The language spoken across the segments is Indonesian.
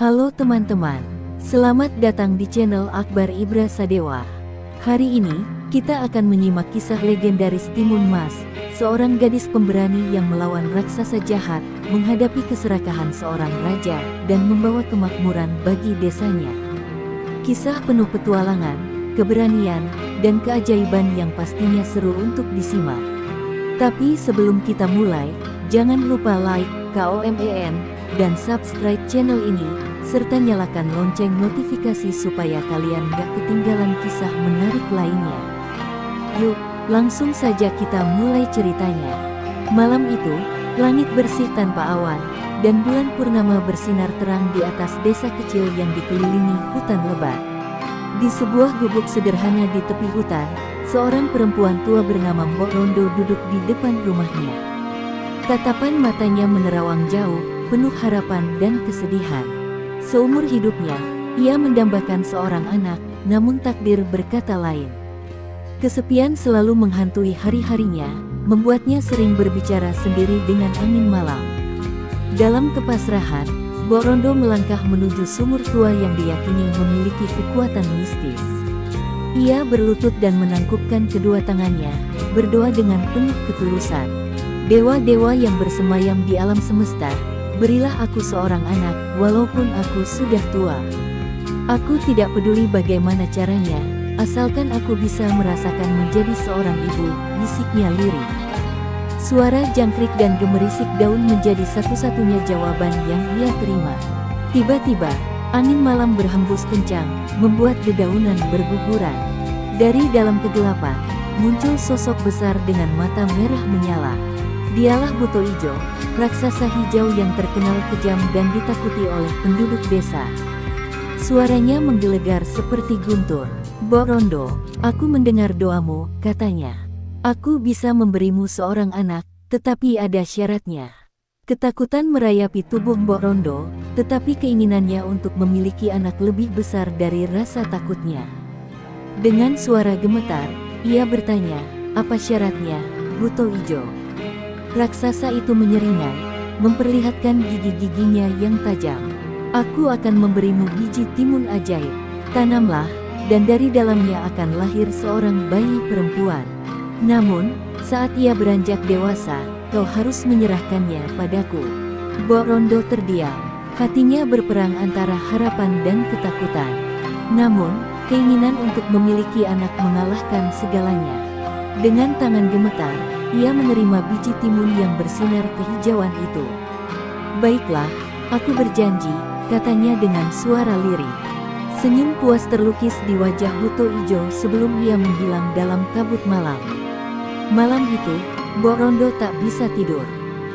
Halo teman-teman, selamat datang di channel Akbar Ibra Sadewa. Hari ini, kita akan menyimak kisah legendaris Timun Mas, seorang gadis pemberani yang melawan raksasa jahat, menghadapi keserakahan seorang raja, dan membawa kemakmuran bagi desanya. Kisah penuh petualangan, keberanian, dan keajaiban yang pastinya seru untuk disimak. Tapi sebelum kita mulai, jangan lupa like, komen, dan subscribe channel ini, serta nyalakan lonceng notifikasi supaya kalian gak ketinggalan kisah menarik lainnya. Yuk, langsung saja kita mulai ceritanya. Malam itu, langit bersih tanpa awan, dan bulan purnama bersinar terang di atas desa kecil yang dikelilingi hutan lebat. Di sebuah gubuk sederhana di tepi hutan, seorang perempuan tua bernama Mbok Rondo duduk di depan rumahnya. Tatapan matanya menerawang jauh, penuh harapan dan kesedihan. Seumur hidupnya, ia mendambakan seorang anak, namun takdir berkata lain. Kesepian selalu menghantui hari-harinya, membuatnya sering berbicara sendiri dengan angin malam. Dalam kepasrahan, Mbok Rondo melangkah menuju sumur tua yang diyakini memiliki kekuatan mistis. Ia berlutut dan menangkupkan kedua tangannya, berdoa dengan penuh ketulusan. Dewa-dewa yang bersemayam di alam semesta, berilah aku seorang anak, walaupun aku sudah tua. Aku tidak peduli bagaimana caranya, asalkan aku bisa merasakan menjadi seorang ibu, bisiknya lirih. Suara jangkrik dan gemerisik daun menjadi satu-satunya jawaban yang ia terima. Tiba-tiba, angin malam berhembus kencang, membuat dedaunan berguguran. Dari dalam kegelapan, muncul sosok besar dengan mata merah menyala. Dialah Buto Ijo, raksasa hijau yang terkenal kejam dan ditakuti oleh penduduk desa. Suaranya menggelegar seperti guntur. Mbok Rondo, aku mendengar doamu, katanya. Aku bisa memberimu seorang anak, tetapi ada syaratnya. Ketakutan merayapi tubuh Mbok Rondo, tetapi keinginannya untuk memiliki anak lebih besar dari rasa takutnya. Dengan suara gemetar, ia bertanya, apa syaratnya, Buto Ijo? Raksasa itu menyeringai, memperlihatkan gigi-giginya yang tajam. Aku akan memberimu biji timun ajaib. Tanamlah, dan dari dalamnya akan lahir seorang bayi perempuan. Namun, saat ia beranjak dewasa, kau harus menyerahkannya padaku. Mbok Rondo terdiam, hatinya berperang antara harapan dan ketakutan. Namun, keinginan untuk memiliki anak mengalahkan segalanya. Dengan tangan gemetar, ia menerima biji timun yang bersinar kehijauan itu. Baiklah, aku berjanji, katanya dengan suara lirih. Senyum puas terlukis di wajah Buto Ijo sebelum ia menghilang dalam kabut malam. Malam itu, Mbok Rondo tak bisa tidur.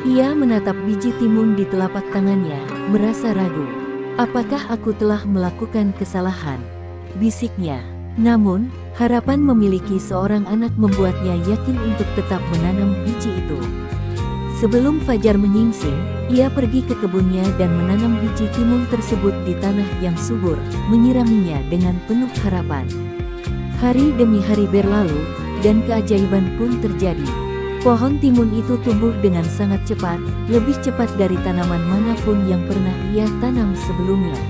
Ia menatap biji timun di telapak tangannya, merasa ragu. Apakah aku telah melakukan kesalahan? Bisiknya. Namun, harapan memiliki seorang anak membuatnya yakin untuk tetap menanam biji itu. Sebelum fajar menyingsing, ia pergi ke kebunnya dan menanam biji timun tersebut di tanah yang subur, menyiraminya dengan penuh harapan. Hari demi hari berlalu, dan keajaiban pun terjadi. Pohon timun itu tumbuh dengan sangat cepat, lebih cepat dari tanaman manapun yang pernah ia tanam sebelumnya.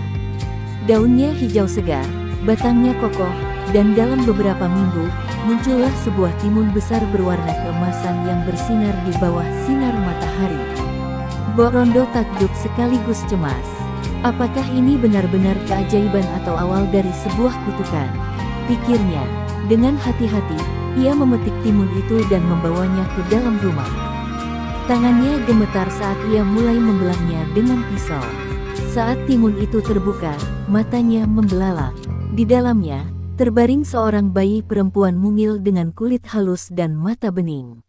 Daunnya hijau segar, batangnya kokoh, dan dalam beberapa minggu, muncullah sebuah timun besar berwarna keemasan yang bersinar di bawah sinar matahari. Mbok Rondo takjub sekaligus cemas. Apakah ini benar-benar keajaiban atau awal dari sebuah kutukan? Pikirnya. Dengan hati-hati, ia memetik timun itu dan membawanya ke dalam rumah. Tangannya gemetar saat ia mulai membelahnya dengan pisau. Saat timun itu terbuka, matanya membelalak. Di dalamnya, terbaring seorang bayi perempuan mungil dengan kulit halus dan mata bening.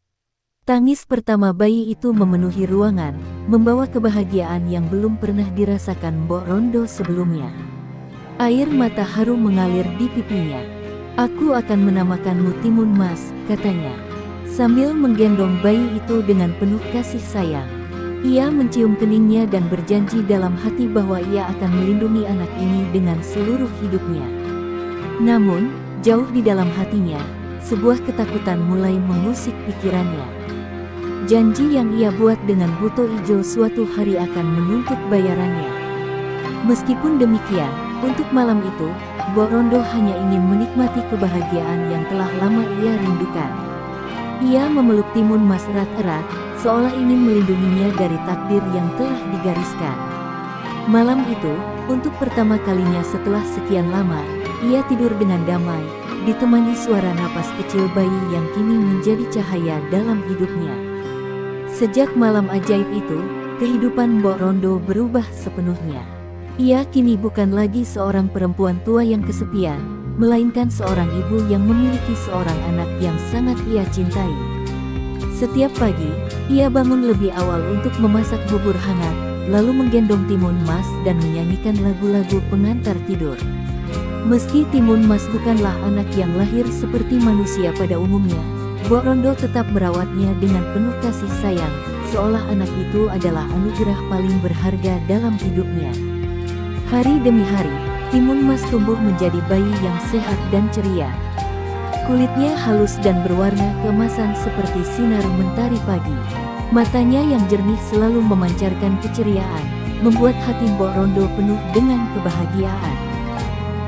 Tangis pertama bayi itu memenuhi ruangan, membawa kebahagiaan yang belum pernah dirasakan Mbok Rondo sebelumnya. Air mata haru mengalir di pipinya. Aku akan menamakanmu Timun Mas, katanya. Sambil menggendong bayi itu dengan penuh kasih sayang. Ia mencium keningnya dan berjanji dalam hati bahwa ia akan melindungi anak ini dengan seluruh hidupnya. Namun, jauh di dalam hatinya, sebuah ketakutan mulai mengusik pikirannya. Janji yang ia buat dengan Buto Ijo suatu hari akan menuntut bayarannya. Meskipun demikian, untuk malam itu, Mbok Rondo hanya ingin menikmati kebahagiaan yang telah lama ia rindukan. Ia memeluk Timun Mas erat-erat, seolah ingin melindunginya dari takdir yang telah digariskan. Malam itu, untuk pertama kalinya setelah sekian lama, ia tidur dengan damai, ditemani suara napas kecil bayi yang kini menjadi cahaya dalam hidupnya. Sejak malam ajaib itu, kehidupan Mbok Rondo berubah sepenuhnya. Ia kini bukan lagi seorang perempuan tua yang kesepian, melainkan seorang ibu yang memiliki seorang anak yang sangat ia cintai. Setiap pagi, ia bangun lebih awal untuk memasak bubur hangat, lalu menggendong Timun Mas dan menyanyikan lagu-lagu pengantar tidur. Meski Timun Mas bukanlah anak yang lahir seperti manusia pada umumnya, Mbok Rondo tetap merawatnya dengan penuh kasih sayang, seolah anak itu adalah anugerah paling berharga dalam hidupnya. Hari demi hari, Timun Mas tumbuh menjadi bayi yang sehat dan ceria. Kulitnya halus dan berwarna keemasan seperti sinar mentari pagi. Matanya yang jernih selalu memancarkan keceriaan, membuat hati Mbok Rondo penuh dengan kebahagiaan.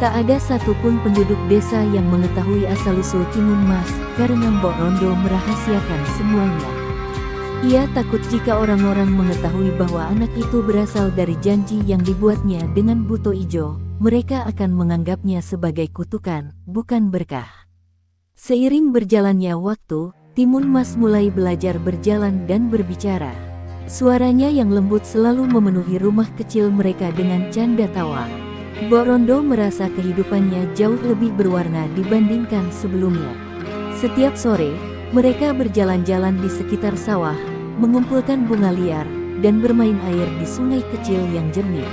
Tak ada satupun penduduk desa yang mengetahui asal-usul Timun Mas, karena Mbok Rondo merahasiakan semuanya. Ia takut jika orang-orang mengetahui bahwa anak itu berasal dari janji yang dibuatnya dengan buto ijo, mereka akan menganggapnya sebagai kutukan, bukan berkah. Seiring berjalannya waktu, Timun Mas mulai belajar berjalan dan berbicara. Suaranya yang lembut selalu memenuhi rumah kecil mereka dengan canda tawa. Mbok Rondo merasa kehidupannya jauh lebih berwarna dibandingkan sebelumnya. Setiap sore, mereka berjalan-jalan di sekitar sawah, mengumpulkan bunga liar, dan bermain air di sungai kecil yang jernih.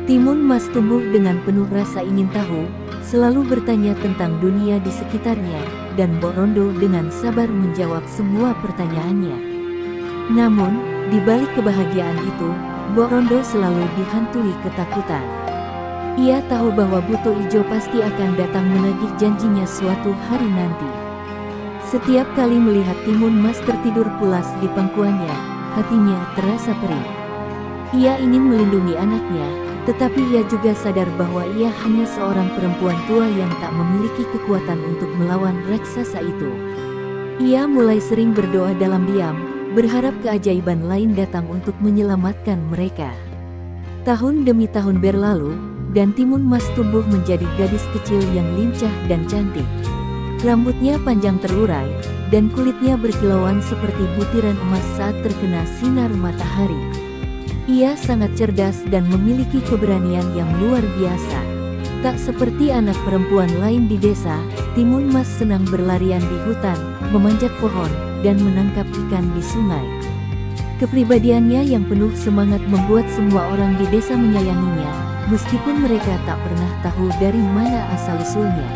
Timun Mas tumbuh dengan penuh rasa ingin tahu, selalu bertanya tentang dunia di sekitarnya, dan Mbok Rondo dengan sabar menjawab semua pertanyaannya. Namun, di balik kebahagiaan itu, Mbok Rondo selalu dihantui ketakutan. Ia tahu bahwa buto ijo pasti akan datang menagih janjinya suatu hari nanti. Setiap kali melihat Timun Mas tertidur pulas di pangkuannya, hatinya terasa perih. Ia ingin melindungi anaknya, tetapi ia juga sadar bahwa ia hanya seorang perempuan tua yang tak memiliki kekuatan untuk melawan raksasa itu. Ia mulai sering berdoa dalam diam, berharap keajaiban lain datang untuk menyelamatkan mereka. Tahun demi tahun berlalu, dan Timun Mas tumbuh menjadi gadis kecil yang lincah dan cantik. Rambutnya panjang terurai, dan kulitnya berkilauan seperti butiran emas saat terkena sinar matahari. Ia sangat cerdas dan memiliki keberanian yang luar biasa. Tak seperti anak perempuan lain di desa, Timun Mas senang berlarian di hutan, memanjat pohon, dan menangkap ikan di sungai. Kepribadiannya yang penuh semangat membuat semua orang di desa menyayanginya, meskipun mereka tak pernah tahu dari mana asal-usulnya.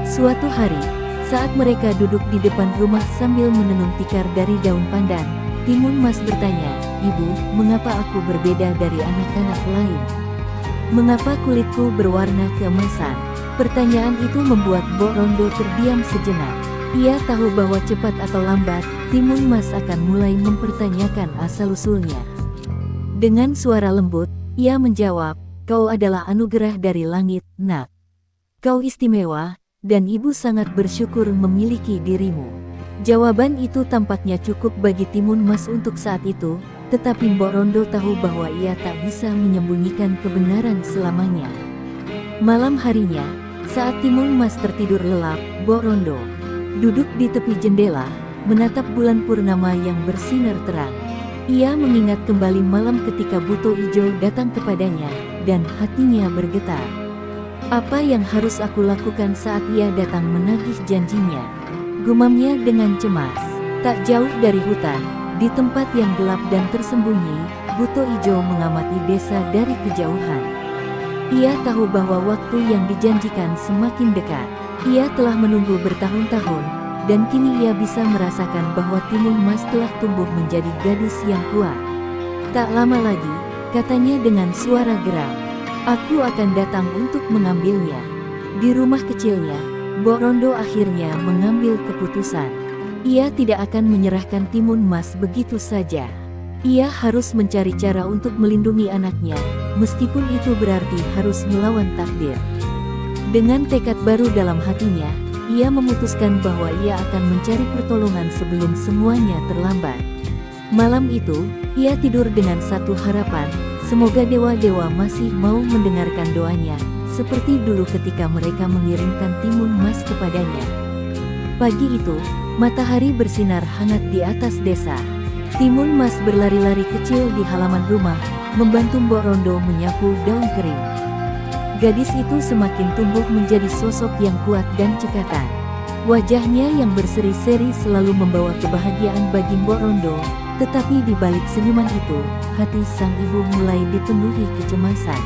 Suatu hari, saat mereka duduk di depan rumah sambil menenun tikar dari daun pandan, Timun Mas bertanya, "Ibu, mengapa aku berbeda dari anak-anak lain? Mengapa kulitku berwarna keemasan?" Pertanyaan itu membuat Mbok Rondo terdiam sejenak. Ia tahu bahwa cepat atau lambat, Timun Mas akan mulai mempertanyakan asal-usulnya. Dengan suara lembut, ia menjawab, "Kau adalah anugerah dari langit, Nak. Kau istimewa, dan ibu sangat bersyukur memiliki dirimu." Jawaban itu tampaknya cukup bagi Timun Mas untuk saat itu, tetapi Mbok Rondo tahu bahwa ia tak bisa menyembunyikan kebenaran selamanya. Malam harinya, saat Timun Mas tertidur lelap, Mbok Rondo duduk di tepi jendela, menatap bulan purnama yang bersinar terang. Ia mengingat kembali malam ketika buto ijo datang kepadanya, dan hatinya bergetar. Apa yang harus aku lakukan saat ia datang menagih janjinya? Gumamnya dengan cemas. Tak jauh dari hutan, di tempat yang gelap dan tersembunyi, buto ijo mengamati desa dari kejauhan. Ia tahu bahwa waktu yang dijanjikan semakin dekat. Ia telah menunggu bertahun-tahun, dan kini ia bisa merasakan bahwa Timun Mas telah tumbuh menjadi gadis yang kuat. Tak lama lagi, katanya dengan suara geram, "Aku akan datang untuk mengambilnya." Di rumah kecilnya, Mbok Rondo akhirnya mengambil keputusan. Ia tidak akan menyerahkan Timun Mas begitu saja. Ia harus mencari cara untuk melindungi anaknya, meskipun itu berarti harus melawan takdir. Dengan tekad baru dalam hatinya, ia memutuskan bahwa ia akan mencari pertolongan sebelum semuanya terlambat. Malam itu, ia tidur dengan satu harapan, semoga dewa-dewa masih mau mendengarkan doanya, seperti dulu ketika mereka mengirimkan timun mas kepadanya. Pagi itu, matahari bersinar hangat di atas desa. Timun mas berlari-lari kecil di halaman rumah, membantu Mbok Rondo menyapu daun kering. Gadis itu semakin tumbuh menjadi sosok yang kuat dan cekatan. Wajahnya yang berseri-seri selalu membawa kebahagiaan bagi Mbok Rondo, tetapi di balik senyuman itu, hati sang ibu mulai dipenuhi kecemasan.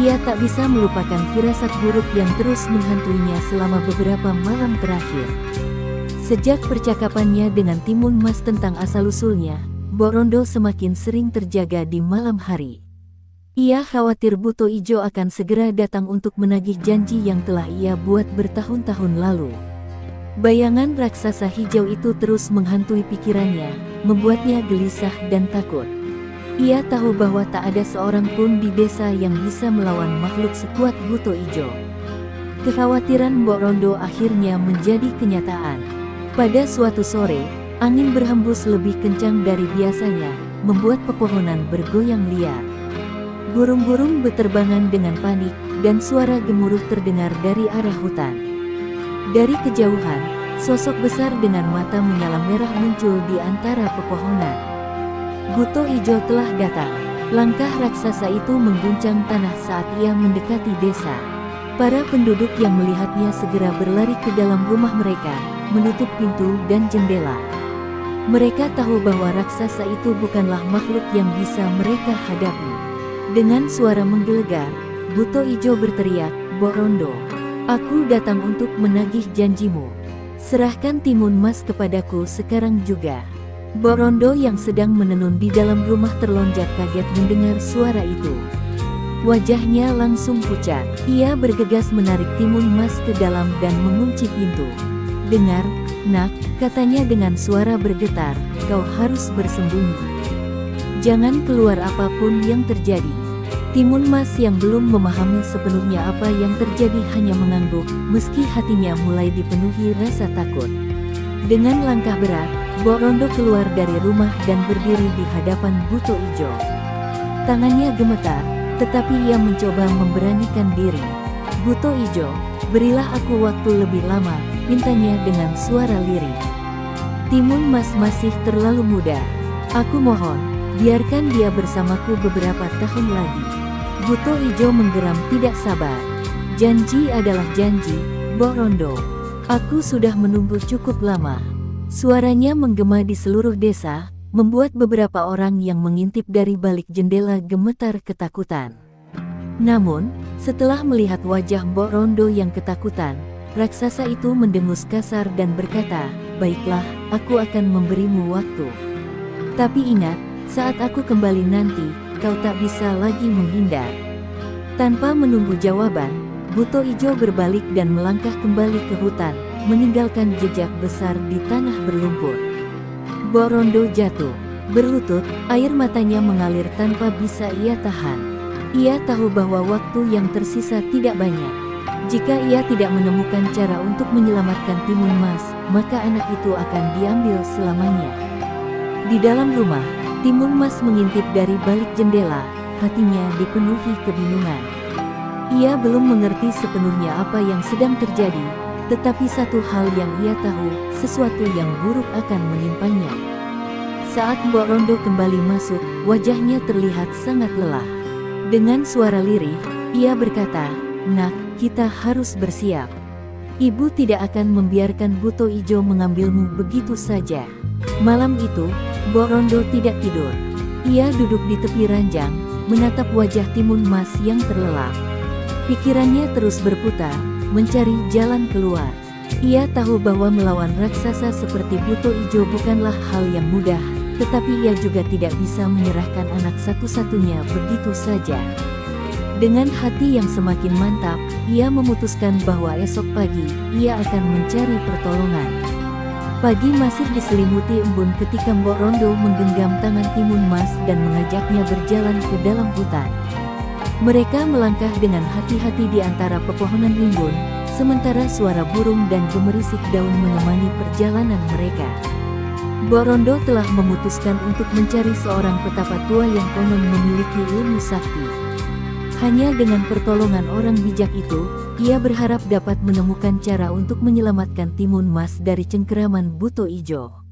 Ia tak bisa melupakan firasat buruk yang terus menghantuinya selama beberapa malam terakhir. Sejak percakapannya dengan Timun Mas tentang asal-usulnya, Mbok Rondo semakin sering terjaga di malam hari. Ia khawatir Buto Ijo akan segera datang untuk menagih janji yang telah ia buat bertahun-tahun lalu. Bayangan raksasa hijau itu terus menghantui pikirannya, membuatnya gelisah dan takut. Ia tahu bahwa tak ada seorang pun di desa yang bisa melawan makhluk sekuat Buto Ijo. Kekhawatiran Mbok Rondo akhirnya menjadi kenyataan. Pada suatu sore, angin berhembus lebih kencang dari biasanya, membuat pepohonan bergoyang liar. Burung-burung beterbangan dengan panik, dan suara gemuruh terdengar dari arah hutan. Dari kejauhan, sosok besar dengan mata menyala merah muncul di antara pepohonan. Buto Ijo telah datang. Langkah raksasa itu mengguncang tanah saat ia mendekati desa. Para penduduk yang melihatnya segera berlari ke dalam rumah mereka, menutup pintu dan jendela. Mereka tahu bahwa raksasa itu bukanlah makhluk yang bisa mereka hadapi. Dengan suara menggelegar, Buto Ijo berteriak, "Mbok Rondo, aku datang untuk menagih janjimu. Serahkan timun mas kepadaku sekarang juga." Mbok Rondo yang sedang menenun di dalam rumah terlonjak kaget mendengar suara itu. Wajahnya langsung pucat. Ia bergegas menarik timun mas ke dalam dan mengunci pintu. "Dengar, nak," katanya dengan suara bergetar, "kau harus bersembunyi. Jangan keluar apapun yang terjadi." Timun Mas yang belum memahami sepenuhnya apa yang terjadi hanya mengangguk, meski hatinya mulai dipenuhi rasa takut. Dengan langkah berat, Mbok Rondo keluar dari rumah dan berdiri di hadapan Buto Ijo. Tangannya gemetar, tetapi ia mencoba memberanikan diri. "Buto Ijo, berilah aku waktu lebih lama," pintanya dengan suara lirih. "Timun Mas masih terlalu muda. Aku mohon, biarkan dia bersamaku beberapa tahun lagi." Buto Ijo menggeram tidak sabar. "Janji adalah janji, Mbok Rondo. Aku sudah menunggu cukup lama." Suaranya menggema di seluruh desa, membuat beberapa orang yang mengintip dari balik jendela gemetar ketakutan. Namun, setelah melihat wajah Mbok Rondo yang ketakutan, raksasa itu mendengus kasar dan berkata, "Baiklah, aku akan memberimu waktu. Tapi ingat, saat aku kembali nanti, kau tak bisa lagi menghindar." Tanpa menunggu jawaban, Buto Ijo berbalik dan melangkah kembali ke hutan, meninggalkan jejak besar di tanah berlumpur. Mbok Rondo jatuh, berlutut, air matanya mengalir tanpa bisa ia tahan. Ia tahu bahwa waktu yang tersisa tidak banyak. Jika ia tidak menemukan cara untuk menyelamatkan Timun Mas, maka anak itu akan diambil selamanya. Di dalam rumah, Timun Mas mengintip dari balik jendela, hatinya dipenuhi kebingungan. Ia belum mengerti sepenuhnya apa yang sedang terjadi, tetapi satu hal yang ia tahu, sesuatu yang buruk akan menimpanya. Saat Mbok Rondo kembali masuk, wajahnya terlihat sangat lelah. Dengan suara lirih, ia berkata, "Nak, kita harus bersiap. Ibu tidak akan membiarkan Buto Ijo mengambilmu begitu saja." Malam itu, Mbok Rondo tidak tidur. Ia duduk di tepi ranjang, menatap wajah Timun Mas yang terlelap. Pikirannya terus berputar, mencari jalan keluar. Ia tahu bahwa melawan raksasa seperti Buto Ijo bukanlah hal yang mudah, tetapi ia juga tidak bisa menyerahkan anak satu-satunya begitu saja. Dengan hati yang semakin mantap, ia memutuskan bahwa esok pagi, ia akan mencari pertolongan. Pagi masih diselimuti embun ketika Mbok Rondo menggenggam tangan Timun Mas dan mengajaknya berjalan ke dalam hutan. Mereka melangkah dengan hati-hati di antara pepohonan rimbun, sementara suara burung dan gemerisik daun menemani perjalanan mereka. Mbok Rondo telah memutuskan untuk mencari seorang petapa tua yang konon memiliki ilmu sakti. Hanya dengan pertolongan orang bijak itu, ia berharap dapat menemukan cara untuk menyelamatkan Timun Mas dari cengkeraman Buto Ijo.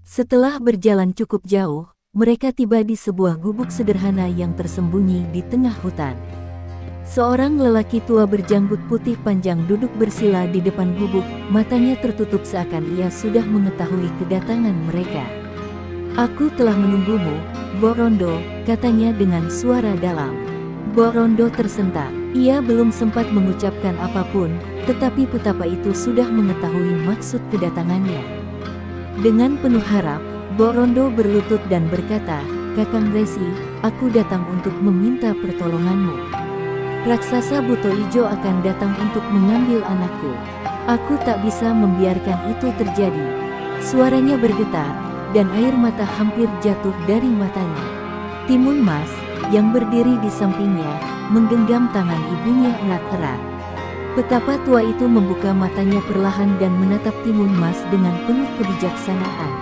Setelah berjalan cukup jauh, mereka tiba di sebuah gubuk sederhana yang tersembunyi di tengah hutan. Seorang lelaki tua berjanggut putih panjang duduk bersila di depan gubuk, matanya tertutup seakan ia sudah mengetahui kedatangan mereka. "Aku telah menunggumu, Mbok Rondo," katanya dengan suara dalam. Mbok Rondo tersentak. Ia belum sempat mengucapkan apapun, tetapi petapa itu sudah mengetahui maksud kedatangannya. Dengan penuh harap, Mbok Rondo berlutut dan berkata, "Kakang Resi, aku datang untuk meminta pertolonganmu. Raksasa Buto Ijo akan datang untuk mengambil anakku. Aku tak bisa membiarkan itu terjadi." Suaranya bergetar, dan air mata hampir jatuh dari matanya. Timun Mas, yang berdiri di sampingnya, menggenggam tangan ibunya erat-erat. Petapa tua itu membuka matanya perlahan dan menatap Timun Mas dengan penuh kebijaksanaan.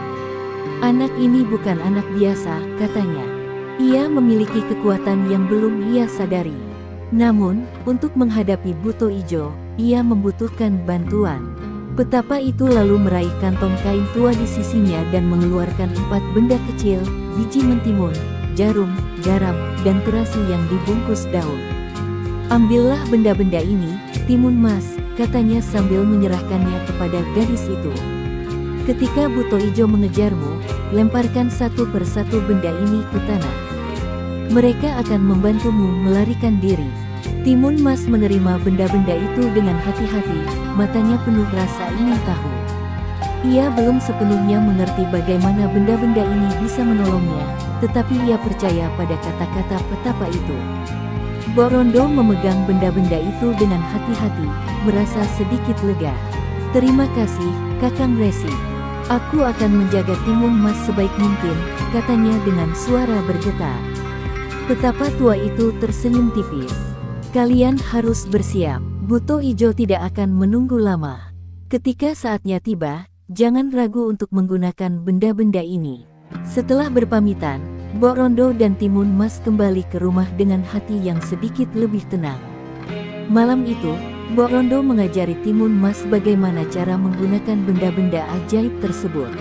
"Anak ini bukan anak biasa," katanya. "Ia memiliki kekuatan yang belum ia sadari. Namun, untuk menghadapi Buto Ijo, ia membutuhkan bantuan." Petapa itu lalu meraih kantong kain tua di sisinya dan mengeluarkan 4 benda kecil, biji mentimun, jarum, garam, dan terasi yang dibungkus daun. "Ambillah benda-benda ini, Timun Mas," katanya sambil menyerahkannya kepada gadis itu. "Ketika Buto Ijo mengejarmu, lemparkan satu persatu benda ini ke tanah. Mereka akan membantumu melarikan diri." Timun Mas menerima benda-benda itu dengan hati-hati, matanya penuh rasa ingin tahu. Ia belum sepenuhnya mengerti bagaimana benda-benda ini bisa menolongnya, tetapi ia percaya pada kata-kata petapa itu. Mbok Rondo memegang benda-benda itu dengan hati-hati, merasa sedikit lega. "Terima kasih, Kakang Resi. Aku akan menjaga Timun Mas sebaik mungkin," katanya dengan suara bergetar. Petapa tua itu tersenyum tipis. "Kalian harus bersiap. Buto Ijo tidak akan menunggu lama. Ketika saatnya tiba, jangan ragu untuk menggunakan benda-benda ini." Setelah berpamitan, Mbok Rondo dan Timun Mas kembali ke rumah dengan hati yang sedikit lebih tenang. Malam itu, Mbok Rondo mengajari Timun Mas bagaimana cara menggunakan benda-benda ajaib tersebut.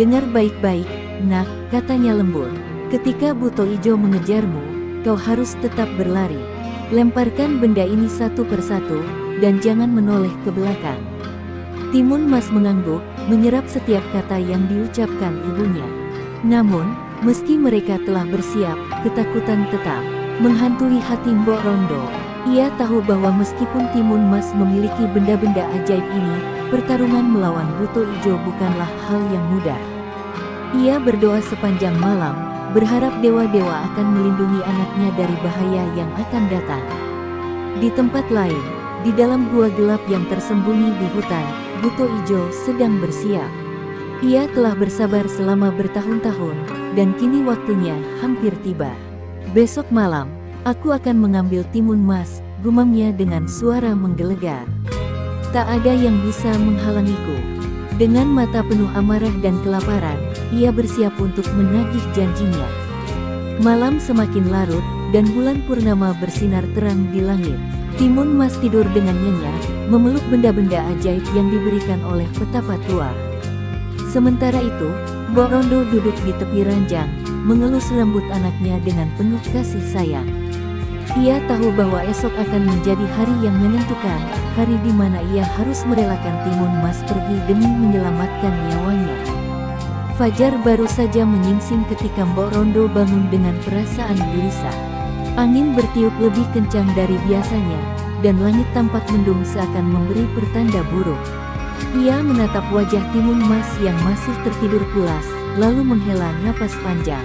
"Dengar baik-baik, Nak," katanya lembut. "Ketika Buto Ijo mengejarmu, kau harus tetap berlari. Lemparkan benda ini satu persatu, dan jangan menoleh ke belakang." Timun Mas mengangguk, menyerap setiap kata yang diucapkan ibunya. Namun, meski mereka telah bersiap, ketakutan tetap menghantui hati Mbok Rondo. Ia tahu bahwa meskipun Timun Mas memiliki benda-benda ajaib ini, pertarungan melawan Buto Ijo bukanlah hal yang mudah. Ia berdoa sepanjang malam, berharap dewa-dewa akan melindungi anaknya dari bahaya yang akan datang. Di tempat lain, di dalam gua gelap yang tersembunyi di hutan, Buto Ijo sedang bersiap. Ia telah bersabar selama bertahun-tahun, dan kini waktunya hampir tiba. "Besok malam, aku akan mengambil Timun Mas," gumamnya dengan suara menggelegar. "Tak ada yang bisa menghalangiku." Dengan mata penuh amarah dan kelaparan, ia bersiap untuk menagih janjinya. Malam semakin larut, dan bulan purnama bersinar terang di langit. Timun Mas tidur dengan nyenyak, memeluk benda-benda ajaib yang diberikan oleh petapa tua. Sementara itu, Mbok Rondo duduk di tepi ranjang, mengelus rambut anaknya dengan penuh kasih sayang. Ia tahu bahwa esok akan menjadi hari yang menentukan, hari di mana ia harus merelakan Timun Mas pergi demi menyelamatkan nyawanya. Fajar baru saja menyingsing ketika Mbok Rondo bangun dengan perasaan gelisah. Angin bertiup lebih kencang dari biasanya, dan langit tampak mendung seakan memberi pertanda buruk. Ia menatap wajah Timun Mas yang masih tertidur pulas, lalu menghela napas panjang.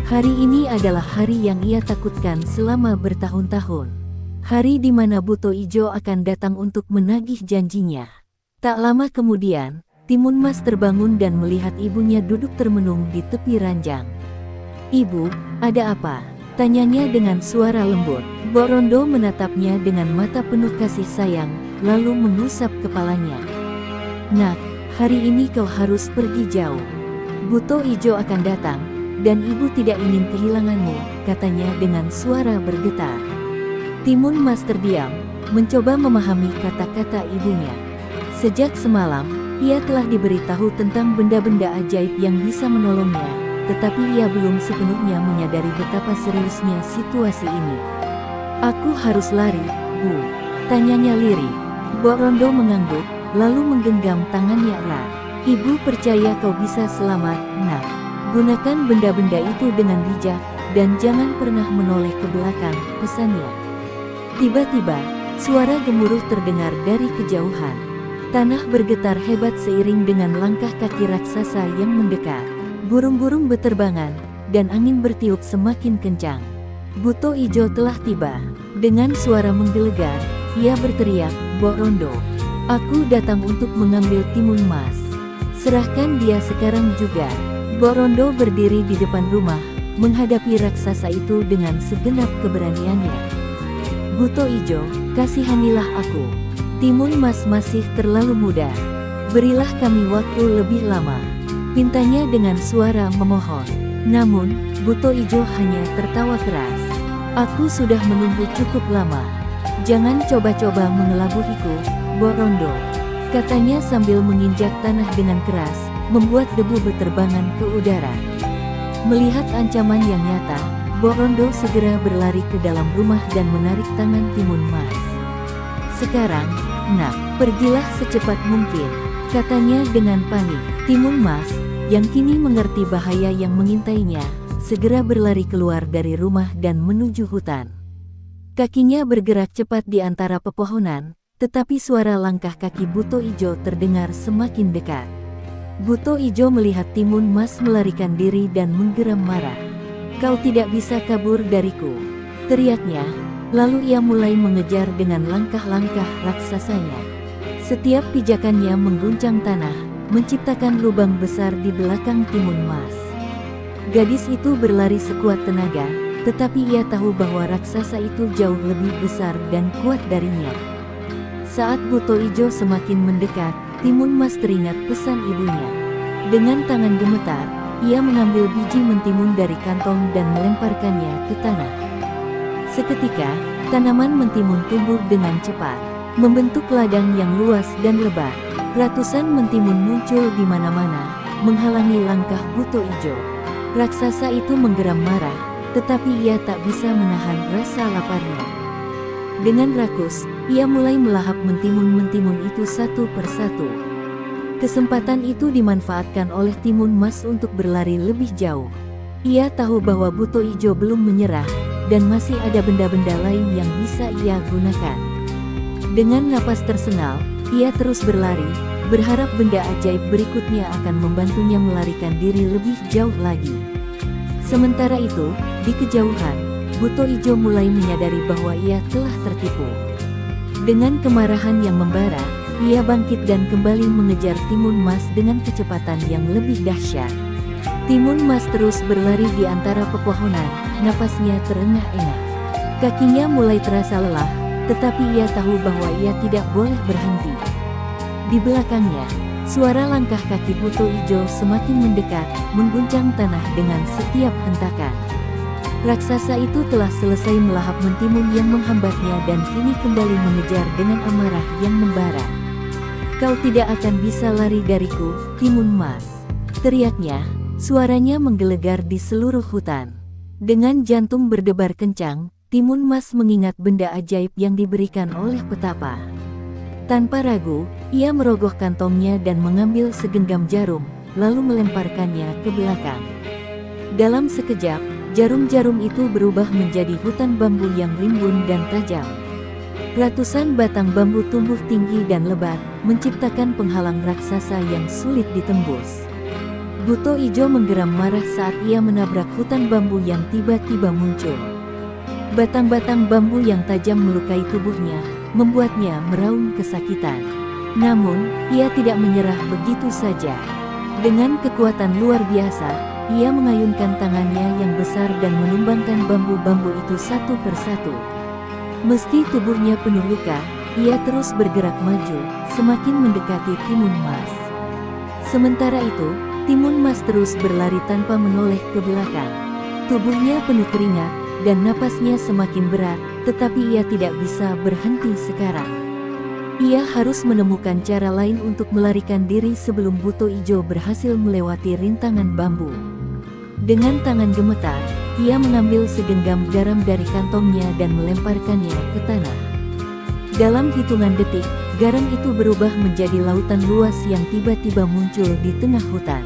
Hari ini adalah hari yang ia takutkan selama bertahun-tahun. Hari di mana Buto Ijo akan datang untuk menagih janjinya. Tak lama kemudian, Timun Mas terbangun dan melihat ibunya duduk termenung di tepi ranjang. "Ibu, ada apa?" Tanyanya dengan suara lembut. Borondo menatapnya dengan mata penuh kasih sayang, lalu mengusap kepalanya. Nak, hari ini kau harus pergi jauh. Buto Ijo akan datang, dan ibu tidak ingin kehilanganmu, katanya dengan suara bergetar. Timun Mas terdiam, mencoba memahami kata-kata ibunya. Sejak semalam, ia telah diberitahu tentang benda-benda ajaib yang bisa menolongnya, tetapi ia belum sepenuhnya menyadari betapa seriusnya situasi ini. Aku harus lari, Bu, tanyanya lirih. Borondo mengangguk, lalu menggenggam tangannya erat. Ibu percaya kau bisa selamat, Nak. Gunakan benda-benda itu dengan bijak, dan jangan pernah menoleh ke belakang, pesannya. Tiba-tiba, suara gemuruh terdengar dari kejauhan. Tanah bergetar hebat seiring dengan langkah kaki raksasa yang mendekat. Burung-burung beterbangan, dan angin bertiup semakin kencang. Buto Ijo telah tiba. Dengan suara menggelegar, ia berteriak, Borondo, aku datang untuk mengambil timun mas. Serahkan dia sekarang juga. Borondo berdiri di depan rumah, menghadapi raksasa itu dengan segenap keberaniannya. Buto Ijo, kasihanilah aku. Timun mas masih terlalu muda. Berilah kami waktu lebih lama, pintanya dengan suara memohon. Namun, Buto Ijo hanya tertawa keras. Aku sudah menunggu cukup lama. Jangan coba-coba mengelabuhiku, Borondo, katanya sambil menginjak tanah dengan keras, membuat debu beterbangan ke udara. Melihat ancaman yang nyata, Borondo segera berlari ke dalam rumah dan menarik tangan Timun Mas. Sekarang, Nak, pergilah secepat mungkin, katanya dengan panik. Timun Mas, yang kini mengerti bahaya yang mengintainya, segera berlari keluar dari rumah dan menuju hutan. Kakinya bergerak cepat di antara pepohonan, tetapi suara langkah kaki Buto Ijo terdengar semakin dekat. Buto Ijo melihat Timun Mas melarikan diri dan menggeram marah. Kau tidak bisa kabur dariku, teriaknya, lalu ia mulai mengejar dengan langkah-langkah raksasanya. Setiap pijakannya mengguncang tanah, menciptakan lubang besar di belakang Timun Mas. Gadis itu berlari sekuat tenaga, tetapi ia tahu bahwa raksasa itu jauh lebih besar dan kuat darinya. Saat Buto Ijo semakin mendekat, Timun Mas teringat pesan ibunya. Dengan tangan gemetar, ia mengambil biji mentimun dari kantong dan melemparkannya ke tanah. Seketika, tanaman mentimun tumbuh dengan cepat, membentuk ladang yang luas dan lebar. Ratusan mentimun muncul di mana-mana, menghalangi langkah Buto Ijo. Raksasa itu menggeram marah, tetapi ia tak bisa menahan rasa laparnya. Dengan rakus, ia mulai melahap mentimun-mentimun itu satu persatu. Kesempatan itu dimanfaatkan oleh Timun Mas untuk berlari lebih jauh. Ia tahu bahwa Buto Ijo belum menyerah, dan masih ada benda-benda lain yang bisa ia gunakan. Dengan napas tersengal, ia terus berlari, berharap benda ajaib berikutnya akan membantunya melarikan diri lebih jauh lagi. Sementara itu, di kejauhan, Buto Ijo mulai menyadari bahwa ia telah tertipu. Dengan kemarahan yang membara, ia bangkit dan kembali mengejar Timun Mas dengan kecepatan yang lebih dahsyat. Timun Mas terus berlari di antara pepohonan, napasnya terengah-engah. Kakinya mulai terasa lelah, tetapi ia tahu bahwa ia tidak boleh berhenti. Di belakangnya, suara langkah kaki Buto Ijo semakin mendekat, mengguncang tanah dengan setiap hentakan. Raksasa itu telah selesai melahap mentimun yang menghambatnya dan kini kembali mengejar dengan amarah yang membara. Kau tidak akan bisa lari dariku, Timun Mas, teriaknya, suaranya menggelegar di seluruh hutan. Dengan jantung berdebar kencang, Timun Mas mengingat benda ajaib yang diberikan oleh petapa. Tanpa ragu, ia merogoh kantongnya dan mengambil segenggam jarum, lalu melemparkannya ke belakang. Dalam sekejap, jarum-jarum itu berubah menjadi hutan bambu yang rimbun dan tajam. Ratusan batang bambu tumbuh tinggi dan lebat, menciptakan penghalang raksasa yang sulit ditembus. Buto Ijo menggeram marah saat ia menabrak hutan bambu yang tiba-tiba muncul. Batang-batang bambu yang tajam melukai tubuhnya, membuatnya meraung kesakitan. Namun, ia tidak menyerah begitu saja. Dengan kekuatan luar biasa, ia mengayunkan tangannya yang besar dan menumbangkan bambu-bambu itu satu persatu. Meski tubuhnya penuh luka, ia terus bergerak maju, semakin mendekati Timun Mas. Sementara itu, Timun Mas terus berlari tanpa menoleh ke belakang. Tubuhnya penuh keringat, dan napasnya semakin berat, tetapi ia tidak bisa berhenti sekarang. Ia harus menemukan cara lain untuk melarikan diri sebelum Buto Ijo berhasil melewati rintangan bambu. Dengan tangan gemetar, ia mengambil segenggam garam dari kantongnya dan melemparkannya ke tanah. Dalam hitungan detik, garam itu berubah menjadi lautan luas yang tiba-tiba muncul di tengah hutan.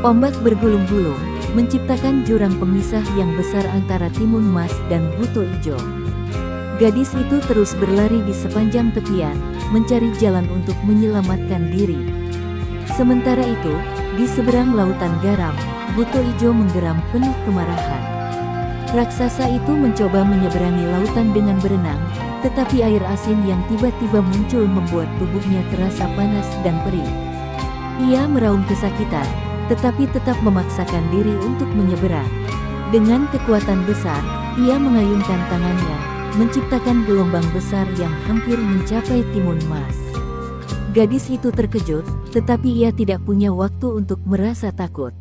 Ombak bergulung-gulung, menciptakan jurang pemisah yang besar antara Timun Mas dan Buto Ijo. Gadis itu terus berlari di sepanjang tepian, mencari jalan untuk menyelamatkan diri. Sementara itu, di seberang lautan garam, Buto Ijo menggeram penuh kemarahan. Raksasa itu mencoba menyeberangi lautan dengan berenang, tetapi air asin yang tiba-tiba muncul membuat tubuhnya terasa panas dan perih. Ia meraung kesakitan, tetapi tetap memaksakan diri untuk menyeberang. Dengan kekuatan besar, ia mengayunkan tangannya, menciptakan gelombang besar yang hampir mencapai Timun Mas. Gadis itu terkejut, tetapi ia tidak punya waktu untuk merasa takut.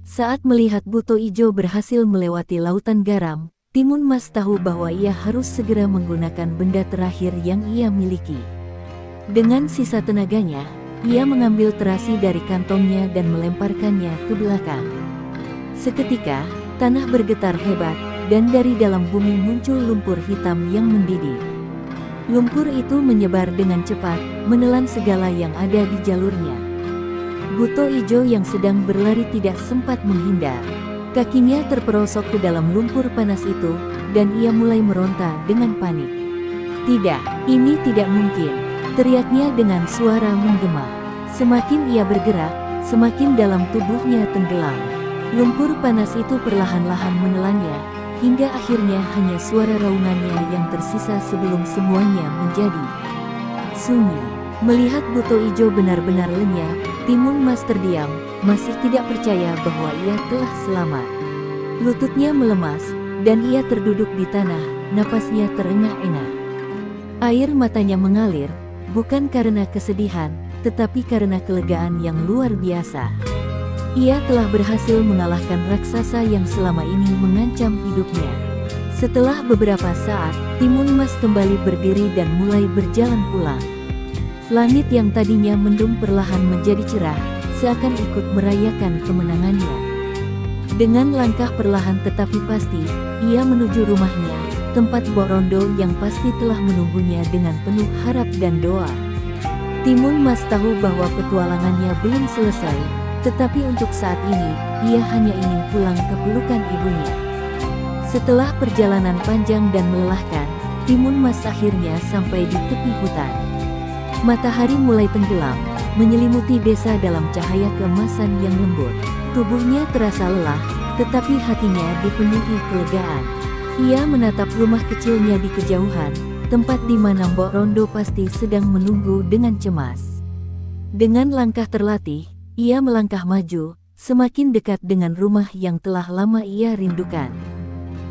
Saat melihat Buto Ijo berhasil melewati lautan garam, Timun Mas tahu bahwa ia harus segera menggunakan benda terakhir yang ia miliki. Dengan sisa tenaganya, ia mengambil terasi dari kantongnya dan melemparkannya ke belakang. Seketika, tanah bergetar hebat, dan dari dalam bumi muncul lumpur hitam yang mendidih. Lumpur itu menyebar dengan cepat, menelan segala yang ada di jalurnya. Buto Ijo yang sedang berlari tidak sempat menghindar. Kakinya terperosok ke dalam lumpur panas itu, dan ia mulai meronta dengan panik. "Tidak, ini tidak mungkin," teriaknya dengan suara menggema. Semakin ia bergerak, semakin dalam tubuhnya tenggelam. Lumpur panas itu perlahan-lahan menelannya, hingga akhirnya hanya suara raungannya yang tersisa sebelum semuanya menjadi sunyi. Melihat Buto Ijo benar-benar lenyap, Timun Mas terdiam, masih tidak percaya bahwa ia telah selamat. Lututnya melemas, dan ia terduduk di tanah, napasnya terengah-engah. Air matanya mengalir, bukan karena kesedihan, tetapi karena kelegaan yang luar biasa. Ia telah berhasil mengalahkan raksasa yang selama ini mengancam hidupnya. Setelah beberapa saat, Timun Mas kembali berdiri dan mulai berjalan pulang. Langit yang tadinya mendung perlahan menjadi cerah, seakan ikut merayakan kemenangannya. Dengan langkah perlahan tetapi pasti, ia menuju rumahnya, tempat Mbok Rondo yang pasti telah menunggunya dengan penuh harap dan doa. Timun Mas tahu bahwa petualangannya belum selesai, tetapi untuk saat ini, ia hanya ingin pulang ke pelukan ibunya. Setelah perjalanan panjang dan melelahkan, Timun Mas akhirnya sampai di tepi hutan. Matahari mulai tenggelam, menyelimuti desa dalam cahaya keemasan yang lembut. Tubuhnya terasa lelah, tetapi hatinya dipenuhi kelegaan. Ia menatap rumah kecilnya di kejauhan, tempat di mana Mbok Rondo pasti sedang menunggu dengan cemas. Dengan langkah terlatih, ia melangkah maju, semakin dekat dengan rumah yang telah lama ia rindukan.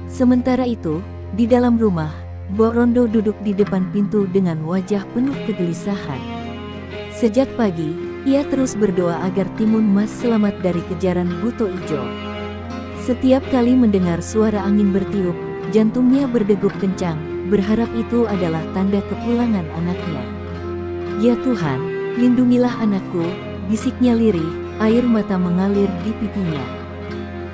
Sementara itu, di dalam rumah, Mbok Rondo duduk di depan pintu dengan wajah penuh kegelisahan. Sejak pagi, ia terus berdoa agar Timun Mas selamat dari kejaran Buto Ijo. Setiap kali mendengar suara angin bertiup, jantungnya berdegup kencang, berharap itu adalah tanda kepulangan anaknya. "Ya Tuhan, lindungilah anakku," bisiknya lirih, air mata mengalir di pipinya.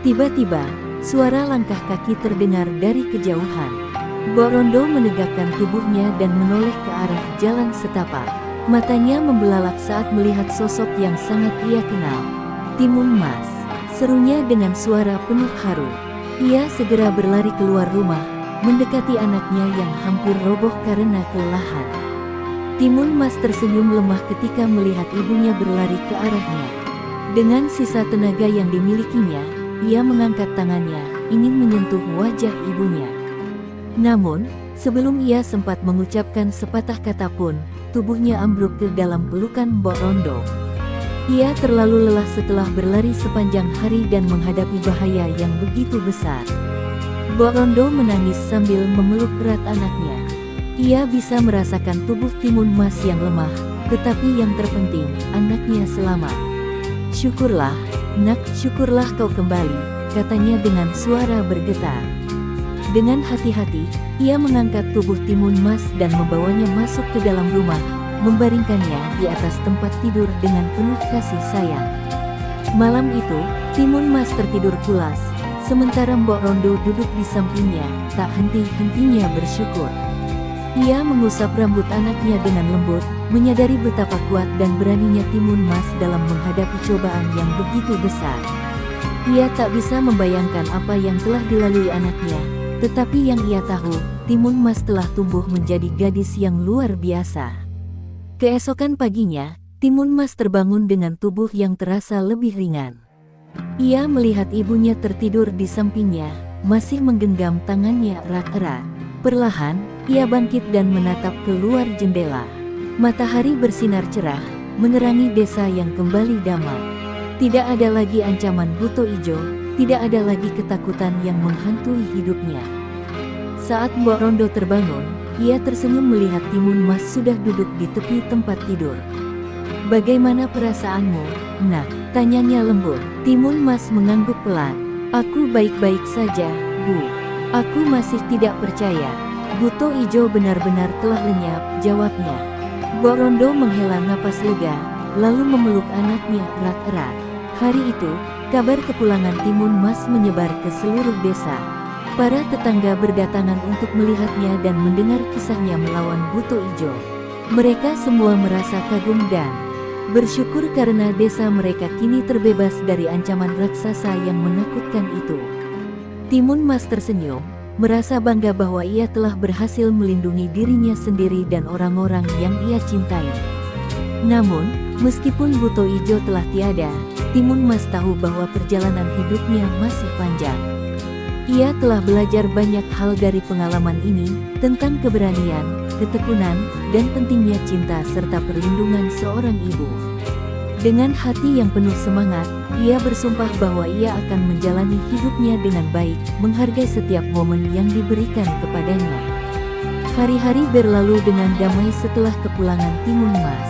Tiba-tiba, suara langkah kaki terdengar dari kejauhan. Mbok Rondo menegakkan tubuhnya dan menoleh ke arah jalan setapak. Matanya membelalak saat melihat sosok yang sangat ia kenal. "Timun Mas," serunya dengan suara penuh haru. Ia segera berlari keluar rumah, mendekati anaknya yang hampir roboh karena kelelahan. Timun Mas tersenyum lemah ketika melihat ibunya berlari ke arahnya. Dengan sisa tenaga yang dimilikinya, ia mengangkat tangannya, ingin menyentuh wajah ibunya. Namun, sebelum ia sempat mengucapkan sepatah kata pun, tubuhnya ambruk ke dalam pelukan Mbok Rondo. Ia terlalu lelah setelah berlari sepanjang hari dan menghadapi bahaya yang begitu besar. Mbok Rondo menangis sambil memeluk erat anaknya. Ia bisa merasakan tubuh Timun Mas yang lemah, tetapi yang terpenting, anaknya selamat. "Syukurlah, nak, syukurlah kau kembali," katanya dengan suara bergetar. Dengan hati-hati, ia mengangkat tubuh Timun Mas dan membawanya masuk ke dalam rumah, membaringkannya di atas tempat tidur dengan penuh kasih sayang. Malam itu, Timun Mas tertidur pulas, sementara Mbok Rondo duduk di sampingnya, tak henti-hentinya bersyukur. Ia mengusap rambut anaknya dengan lembut, menyadari betapa kuat dan beraninya Timun Mas dalam menghadapi cobaan yang begitu besar. Ia tak bisa membayangkan apa yang telah dilalui anaknya, tetapi yang ia tahu, Timun Mas telah tumbuh menjadi gadis yang luar biasa. Keesokan paginya, Timun Mas terbangun dengan tubuh yang terasa lebih ringan. Ia melihat ibunya tertidur di sampingnya, masih menggenggam tangannya erat-erat. Perlahan, ia bangkit dan menatap keluar jendela. Matahari bersinar cerah, menerangi desa yang kembali damai. Tidak ada lagi ancaman buto ijo, tidak ada lagi ketakutan yang menghantui hidupnya. Saat Mbok Rondo terbangun, ia tersenyum melihat Timun Mas sudah duduk di tepi tempat tidur. "Bagaimana perasaanmu, nak?" tanyanya lembut. Timun Mas mengangguk pelan. "Aku baik-baik saja, Bu. Aku masih tidak percaya. Buto Ijo benar-benar telah lenyap," jawabnya. Mbok Rondo menghela napas lega, lalu memeluk anaknya erat-erat. Hari itu, kabar kepulangan Timun Mas menyebar ke seluruh desa. Para tetangga berdatangan untuk melihatnya dan mendengar kisahnya melawan Buto Ijo. Mereka semua merasa kagum dan bersyukur karena desa mereka kini terbebas dari ancaman raksasa yang menakutkan itu. Timun Mas tersenyum, merasa bangga bahwa ia telah berhasil melindungi dirinya sendiri dan orang-orang yang ia cintai. Namun, meskipun Buto Ijo telah tiada, Timun Mas tahu bahwa perjalanan hidupnya masih panjang. Ia telah belajar banyak hal dari pengalaman ini, tentang keberanian, ketekunan, dan pentingnya cinta serta perlindungan seorang ibu. Dengan hati yang penuh semangat, ia bersumpah bahwa ia akan menjalani hidupnya dengan baik, menghargai setiap momen yang diberikan kepadanya. Hari-hari berlalu dengan damai setelah kepulangan Timun Mas.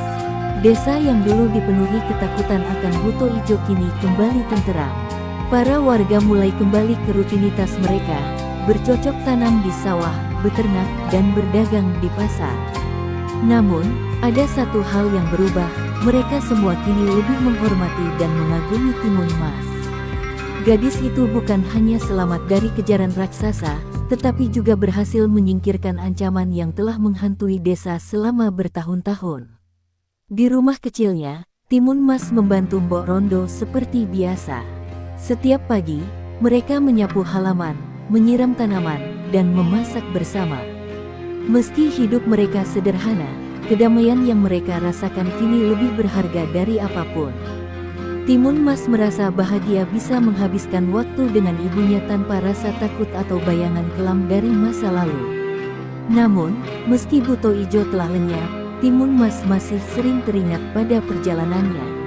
Desa yang dulu dipenuhi ketakutan akan Buto Ijo kini kembali tenteram. Para warga mulai kembali ke rutinitas mereka, bercocok tanam di sawah, beternak, dan berdagang di pasar. Namun, ada satu hal yang berubah, mereka semua kini lebih menghormati dan mengagumi Timun Mas. Gadis itu bukan hanya selamat dari kejaran raksasa, tetapi juga berhasil menyingkirkan ancaman yang telah menghantui desa selama bertahun-tahun. Di rumah kecilnya, Timun Mas membantu Mbok Rondo seperti biasa. Setiap pagi, mereka menyapu halaman, menyiram tanaman, dan memasak bersama. Meski hidup mereka sederhana, kedamaian yang mereka rasakan kini lebih berharga dari apapun. Timun Mas merasa bahagia bisa menghabiskan waktu dengan ibunya tanpa rasa takut atau bayangan kelam dari masa lalu. Namun, meski Buto Ijo telah lenyap, Timun Mas masih sering teringat pada perjalanannya.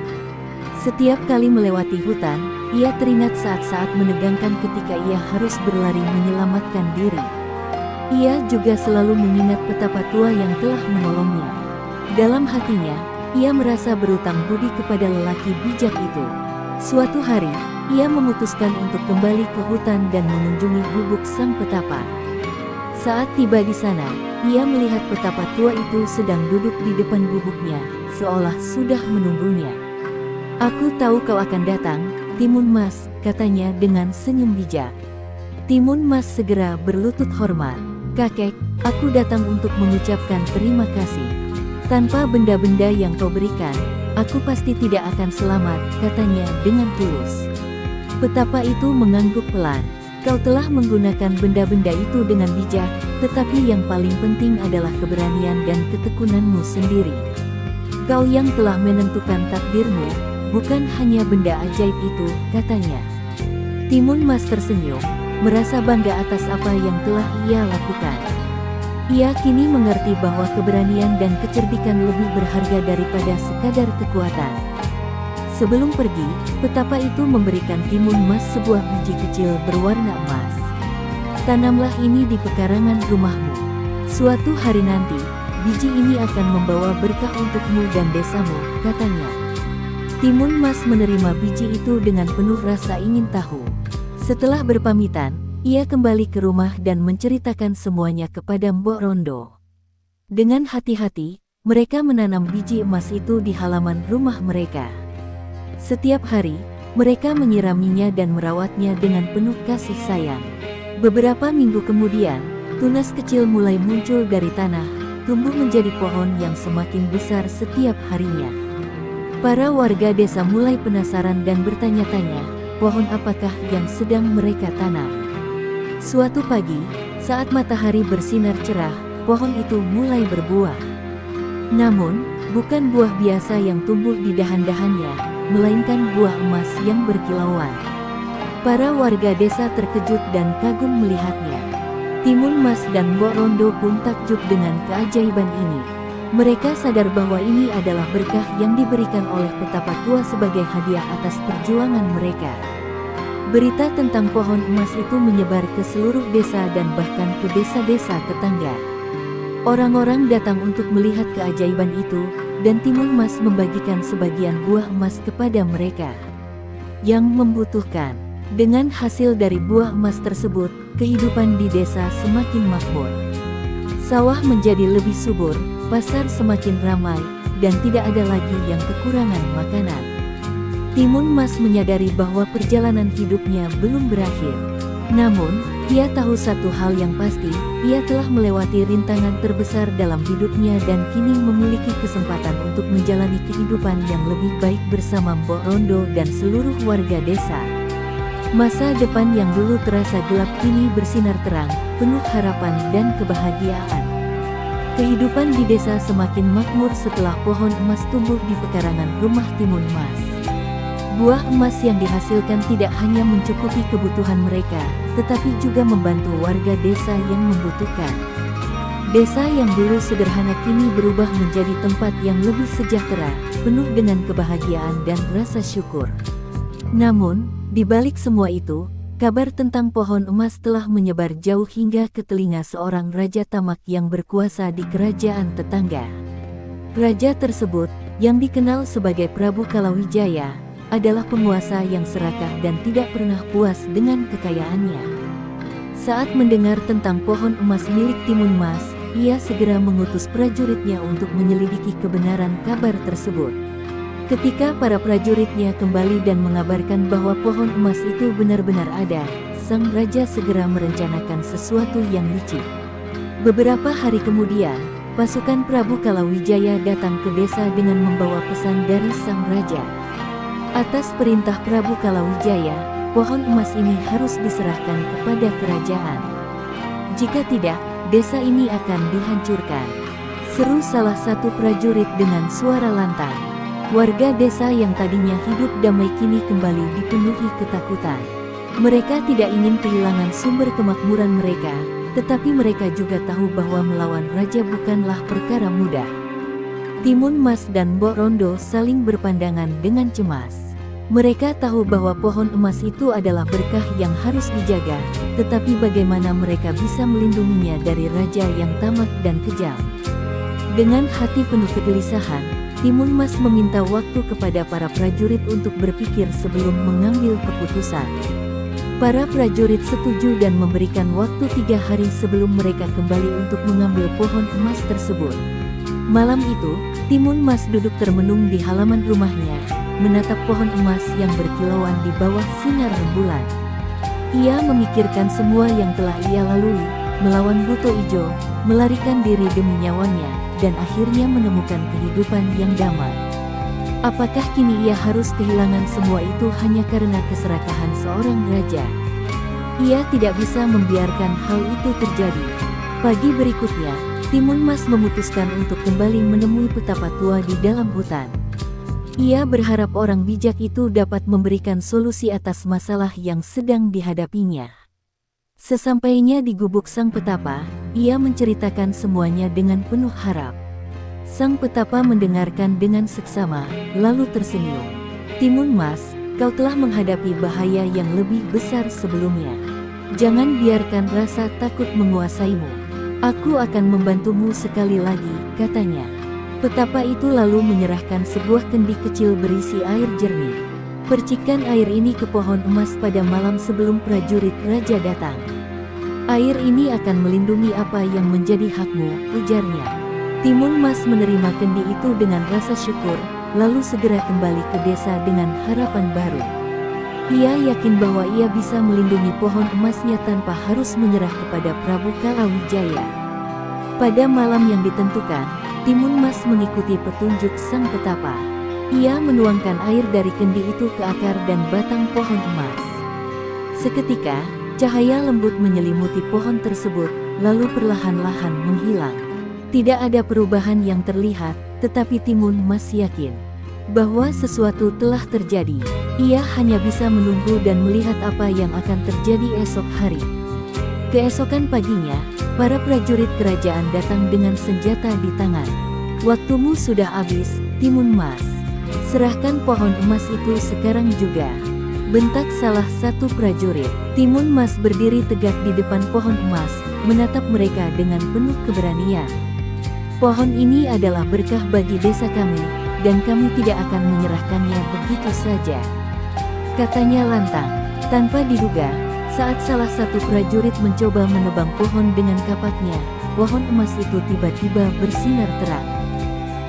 Setiap kali melewati hutan, ia teringat saat-saat menegangkan ketika ia harus berlari menyelamatkan diri. Ia juga selalu mengingat betapa tua yang telah menolongnya. Dalam hatinya, ia merasa berutang budi kepada lelaki bijak itu. Suatu hari, ia memutuskan untuk kembali ke hutan dan mengunjungi gubuk sang petapa. Saat tiba di sana, ia melihat petapa tua itu sedang duduk di depan gubuknya, seolah sudah menunggunya. "Aku tahu kau akan datang, Timun Mas," katanya dengan senyum bijak. Timun Mas segera berlutut hormat. "Kakek, aku datang untuk mengucapkan terima kasih. Tanpa benda-benda yang kau berikan, aku pasti tidak akan selamat," katanya dengan tulus. Petapa itu mengangguk pelan. "Kau telah menggunakan benda-benda itu dengan bijak, tetapi yang paling penting adalah keberanian dan ketekunanmu sendiri. Kau yang telah menentukan takdirmu, bukan hanya benda ajaib itu," katanya. Timun Mas tersenyum, merasa bangga atas apa yang telah ia lakukan. Ia kini mengerti bahwa keberanian dan kecerdikan lebih berharga daripada sekadar kekuatan. Sebelum pergi, petapa itu memberikan Timun Mas sebuah biji kecil berwarna emas. Tanamlah ini di pekarangan rumahmu. Suatu hari nanti, biji ini akan membawa berkah untukmu dan desamu, katanya. Timun Mas menerima biji itu dengan penuh rasa ingin tahu. Setelah berpamitan, ia kembali ke rumah dan menceritakan semuanya kepada Mbok Rondo. Dengan hati-hati, mereka menanam biji emas itu di halaman rumah mereka. Setiap hari, mereka menyiraminya dan merawatnya dengan penuh kasih sayang. Beberapa minggu kemudian, tunas kecil mulai muncul dari tanah, tumbuh menjadi pohon yang semakin besar setiap harinya. Para warga desa mulai penasaran dan bertanya-tanya, pohon apakah yang sedang mereka tanam. Suatu pagi, saat matahari bersinar cerah, pohon itu mulai berbuah. Namun, bukan buah biasa yang tumbuh di dahan-dahannya, melainkan buah emas yang berkilauan. Para warga desa terkejut dan kagum melihatnya. Timun Mas dan Mbok Rondo pun takjub dengan keajaiban ini. Mereka sadar bahwa ini adalah berkah yang diberikan oleh petapa tua sebagai hadiah atas perjuangan mereka. Berita tentang pohon emas itu menyebar ke seluruh desa dan bahkan ke desa-desa tetangga. Orang-orang datang untuk melihat keajaiban itu, dan Timun Mas membagikan sebagian buah emas kepada mereka yang membutuhkan. Dengan hasil dari buah emas tersebut, kehidupan di desa semakin makmur. Sawah menjadi lebih subur, pasar semakin ramai, dan tidak ada lagi yang kekurangan makanan. Timun Mas menyadari bahwa perjalanan hidupnya belum berakhir. Namun, ia tahu satu hal yang pasti, ia telah melewati rintangan terbesar dalam hidupnya dan kini memiliki kesempatan untuk menjalani kehidupan yang lebih baik bersama Mbok Rondo dan seluruh warga desa. Masa depan yang dulu terasa gelap kini bersinar terang, penuh harapan dan kebahagiaan. Kehidupan di desa semakin makmur setelah pohon emas tumbuh di pekarangan rumah Timun Mas. Buah emas yang dihasilkan tidak hanya mencukupi kebutuhan mereka, tetapi juga membantu warga desa yang membutuhkan. Desa yang dulu sederhana kini berubah menjadi tempat yang lebih sejahtera, penuh dengan kebahagiaan dan rasa syukur. Namun, di balik semua itu, kabar tentang pohon emas telah menyebar jauh hingga ke telinga seorang raja tamak yang berkuasa di kerajaan tetangga. Raja tersebut, yang dikenal sebagai Prabu Kalawijaya, adalah penguasa yang serakah dan tidak pernah puas dengan kekayaannya. Saat mendengar tentang pohon emas milik Timun Mas, ia segera mengutus prajuritnya untuk menyelidiki kebenaran kabar tersebut. Ketika para prajuritnya kembali dan mengabarkan bahwa pohon emas itu benar-benar ada, sang raja segera merencanakan sesuatu yang licik. Beberapa hari kemudian, pasukan Prabu Kalawijaya datang ke desa dengan membawa pesan dari sang raja. Atas perintah Prabu Kalawijaya, pohon emas ini harus diserahkan kepada kerajaan. Jika tidak, desa ini akan dihancurkan. Seru salah satu prajurit dengan suara lantang. Warga desa yang tadinya hidup damai kini kembali dipenuhi ketakutan. Mereka tidak ingin kehilangan sumber kemakmuran mereka, tetapi mereka juga tahu bahwa melawan raja bukanlah perkara mudah. Timun Mas dan Mbok Rondo saling berpandangan dengan cemas. Mereka tahu bahwa pohon emas itu adalah berkah yang harus dijaga, tetapi bagaimana mereka bisa melindunginya dari raja yang tamak dan kejam. Dengan hati penuh kegelisahan, Timun Mas meminta waktu kepada para prajurit untuk berpikir sebelum mengambil keputusan. Para prajurit setuju dan memberikan waktu 3 hari sebelum mereka kembali untuk mengambil pohon emas tersebut. Malam itu, Timun Mas duduk termenung di halaman rumahnya, menatap pohon emas yang berkilauan di bawah sinar rembulan. Ia memikirkan semua yang telah ia lalui, melawan buto ijo, melarikan diri demi nyawanya, dan akhirnya menemukan kehidupan yang damai. Apakah kini ia harus kehilangan semua itu hanya karena keserakahan seorang raja? Ia tidak bisa membiarkan hal itu terjadi. Pagi berikutnya, Timun Mas memutuskan untuk kembali menemui petapa tua di dalam hutan. Ia berharap orang bijak itu dapat memberikan solusi atas masalah yang sedang dihadapinya. Sesampainya di gubuk sang petapa, ia menceritakan semuanya dengan penuh harap. Sang petapa mendengarkan dengan seksama, lalu tersenyum. Timun Mas, kau telah menghadapi bahaya yang lebih besar sebelumnya. Jangan biarkan rasa takut menguasaimu. Aku akan membantumu sekali lagi, katanya. Petapa itu lalu menyerahkan sebuah kendi kecil berisi air jernih. Percikan air ini ke pohon emas pada malam sebelum prajurit raja datang. Air ini akan melindungi apa yang menjadi hakmu, ujarnya. Timun Mas menerima kendi itu dengan rasa syukur, lalu segera kembali ke desa dengan harapan baru. Ia yakin bahwa ia bisa melindungi pohon emasnya tanpa harus menyerah kepada Prabu Kalawijaya. Pada malam yang ditentukan, Timun Mas mengikuti petunjuk sang petapa. Ia menuangkan air dari kendi itu ke akar dan batang pohon emas. Seketika, cahaya lembut menyelimuti pohon tersebut, lalu perlahan-lahan menghilang. Tidak ada perubahan yang terlihat, tetapi Timun Mas yakin bahwa sesuatu telah terjadi. Ia hanya bisa menunggu dan melihat apa yang akan terjadi esok hari. Keesokan paginya, para prajurit kerajaan datang dengan senjata di tangan. Waktumu sudah habis, Timun Mas. Serahkan pohon emas itu sekarang juga, bentak salah satu prajurit. Timun Mas berdiri tegak di depan pohon emas, menatap mereka dengan penuh keberanian. Pohon ini adalah berkah bagi desa kami, dan kami tidak akan menyerahkannya begitu saja, katanya lantang. Tanpa diduga, saat salah satu prajurit mencoba menebang pohon dengan kapaknya, pohon emas itu tiba-tiba bersinar terang.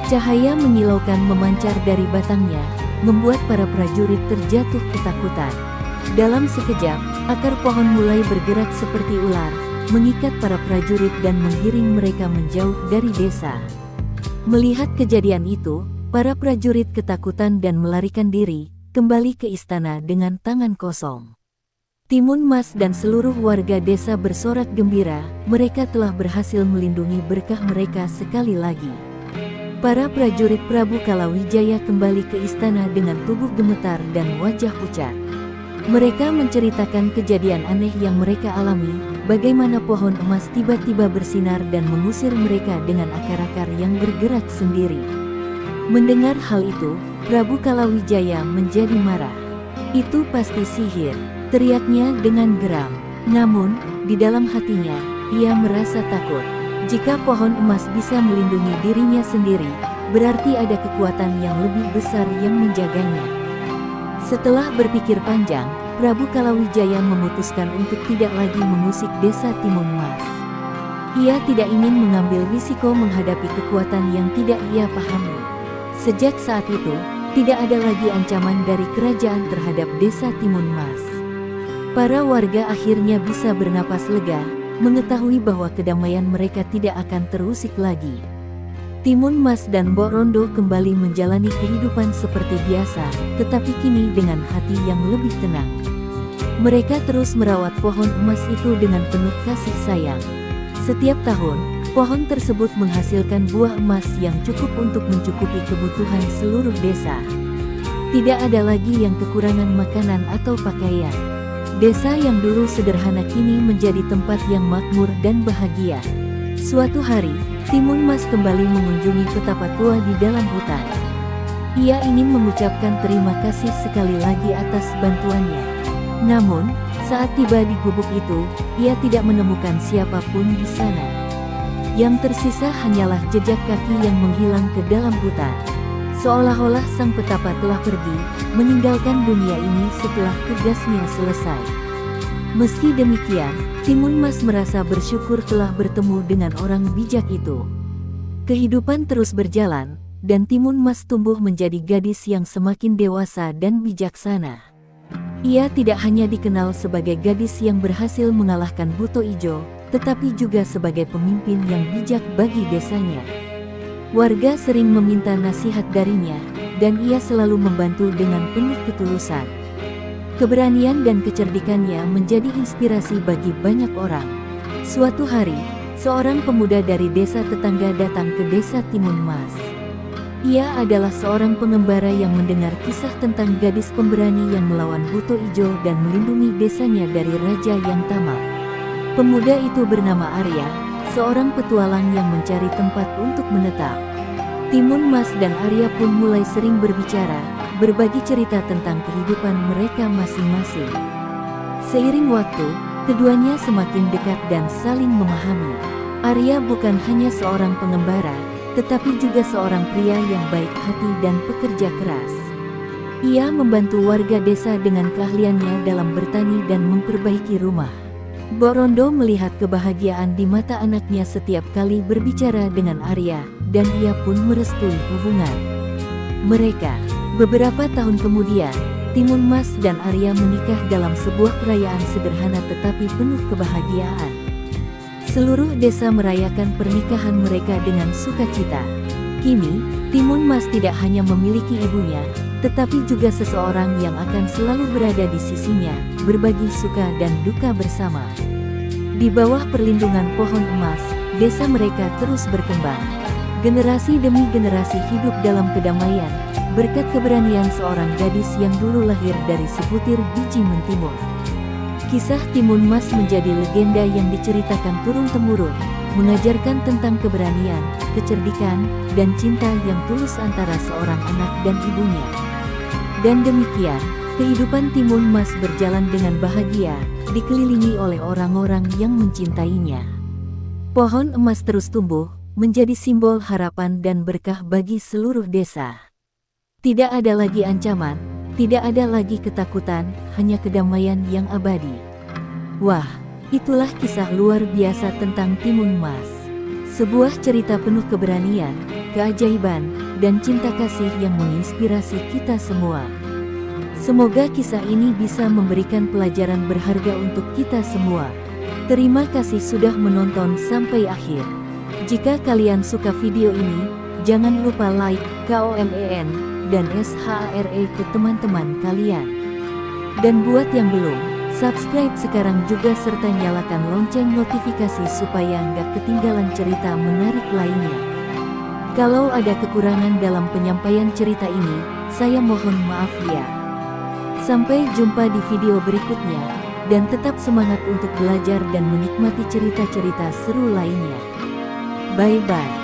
Cahaya menyilaukan memancar dari batangnya, membuat para prajurit terjatuh ketakutan. Dalam sekejap, akar pohon mulai bergerak seperti ular, mengikat para prajurit dan menggiring mereka menjauh dari desa. Melihat kejadian itu, para prajurit ketakutan dan melarikan diri, kembali ke istana dengan tangan kosong. Timun Mas dan seluruh warga desa bersorak gembira, mereka telah berhasil melindungi berkah mereka sekali lagi. Para prajurit Prabu Kalawijaya kembali ke istana dengan tubuh gemetar dan wajah pucat. Mereka menceritakan kejadian aneh yang mereka alami, bagaimana pohon emas tiba-tiba bersinar dan mengusir mereka dengan akar-akar yang bergerak sendiri. Mendengar hal itu, Prabu Kalawijaya menjadi marah. Itu pasti sihir, teriaknya dengan geram. Namun, di dalam hatinya, ia merasa takut. Jika pohon emas bisa melindungi dirinya sendiri, berarti ada kekuatan yang lebih besar yang menjaganya. Setelah berpikir panjang, Prabu Kalawijaya memutuskan untuk tidak lagi mengusik desa Timun Mas. Ia tidak ingin mengambil risiko menghadapi kekuatan yang tidak ia pahami. Sejak saat itu, tidak ada lagi ancaman dari kerajaan terhadap desa Timun Mas. Para warga akhirnya bisa bernapas lega, mengetahui bahwa kedamaian mereka tidak akan terusik lagi. Timun Mas dan Mbok Rondo kembali menjalani kehidupan seperti biasa, tetapi kini dengan hati yang lebih tenang. Mereka terus merawat pohon emas itu dengan penuh kasih sayang. Setiap tahun, pohon tersebut menghasilkan buah emas yang cukup untuk mencukupi kebutuhan seluruh desa. Tidak ada lagi yang kekurangan makanan atau pakaian. Desa yang dulu sederhana kini menjadi tempat yang makmur dan bahagia. Suatu hari, Timun Mas kembali mengunjungi petapa tua di dalam hutan. Ia ingin mengucapkan terima kasih sekali lagi atas bantuannya. Namun, saat tiba di gubuk itu, ia tidak menemukan siapapun di sana. Yang tersisa hanyalah jejak kaki yang menghilang ke dalam hutan. Seolah-olah sang petapa telah pergi, meninggalkan dunia ini setelah tugasnya selesai. Meski demikian, Timun Mas merasa bersyukur telah bertemu dengan orang bijak itu. Kehidupan terus berjalan, dan Timun Mas tumbuh menjadi gadis yang semakin dewasa dan bijaksana. Ia tidak hanya dikenal sebagai gadis yang berhasil mengalahkan Buto Ijo, tetapi juga sebagai pemimpin yang bijak bagi desanya. Warga sering meminta nasihat darinya, dan ia selalu membantu dengan penuh ketulusan. Keberanian dan kecerdikannya menjadi inspirasi bagi banyak orang. Suatu hari, seorang pemuda dari desa tetangga datang ke desa Timun Mas. Ia adalah seorang pengembara yang mendengar kisah tentang gadis pemberani yang melawan Buto Ijo dan melindungi desanya dari raja yang tamak. Pemuda itu bernama Arya, seorang petualang yang mencari tempat untuk menetap. Timun Mas dan Arya pun mulai sering berbicara, berbagi cerita tentang kehidupan mereka masing-masing. Seiring waktu, keduanya semakin dekat dan saling memahami. Arya bukan hanya seorang pengembara, tetapi juga seorang pria yang baik hati dan pekerja keras. Ia membantu warga desa dengan keahliannya dalam bertani dan memperbaiki rumah. Mbok Rondo melihat kebahagiaan di mata anaknya setiap kali berbicara dengan Arya, dan ia pun merestui hubungan mereka. Beberapa tahun kemudian, Timun Mas dan Arya menikah dalam sebuah perayaan sederhana tetapi penuh kebahagiaan. Seluruh desa merayakan pernikahan mereka dengan sukacita. Kini, Timun Mas tidak hanya memiliki ibunya, tetapi juga seseorang yang akan selalu berada di sisinya, berbagi suka dan duka bersama. Di bawah perlindungan pohon emas, desa mereka terus berkembang. Generasi demi generasi hidup dalam kedamaian, berkat keberanian seorang gadis yang dulu lahir dari sebutir biji mentimun. Kisah Timun Mas menjadi legenda yang diceritakan turun-temurun, mengajarkan tentang keberanian, kecerdikan, dan cinta yang tulus antara seorang anak dan ibunya. Dan demikian, kehidupan Timun Mas berjalan dengan bahagia, dikelilingi oleh orang-orang yang mencintainya. Pohon emas terus tumbuh, menjadi simbol harapan dan berkah bagi seluruh desa. Tidak ada lagi ancaman, tidak ada lagi ketakutan, hanya kedamaian yang abadi. Wah, itulah kisah luar biasa tentang Timun Mas. Sebuah cerita penuh keberanian, keajaiban, dan cinta kasih yang menginspirasi kita semua. Semoga kisah ini bisa memberikan pelajaran berharga untuk kita semua. Terima kasih sudah menonton sampai akhir. Jika kalian suka video ini, jangan lupa like, KOMEN, dan SHARE ke teman-teman kalian. Dan buat yang belum, subscribe sekarang juga serta nyalakan lonceng notifikasi supaya nggak ketinggalan cerita menarik lainnya. Kalau ada kekurangan dalam penyampaian cerita ini, saya mohon maaf ya. Sampai jumpa di video berikutnya, dan tetap semangat untuk belajar dan menikmati cerita-cerita seru lainnya. Bye-bye.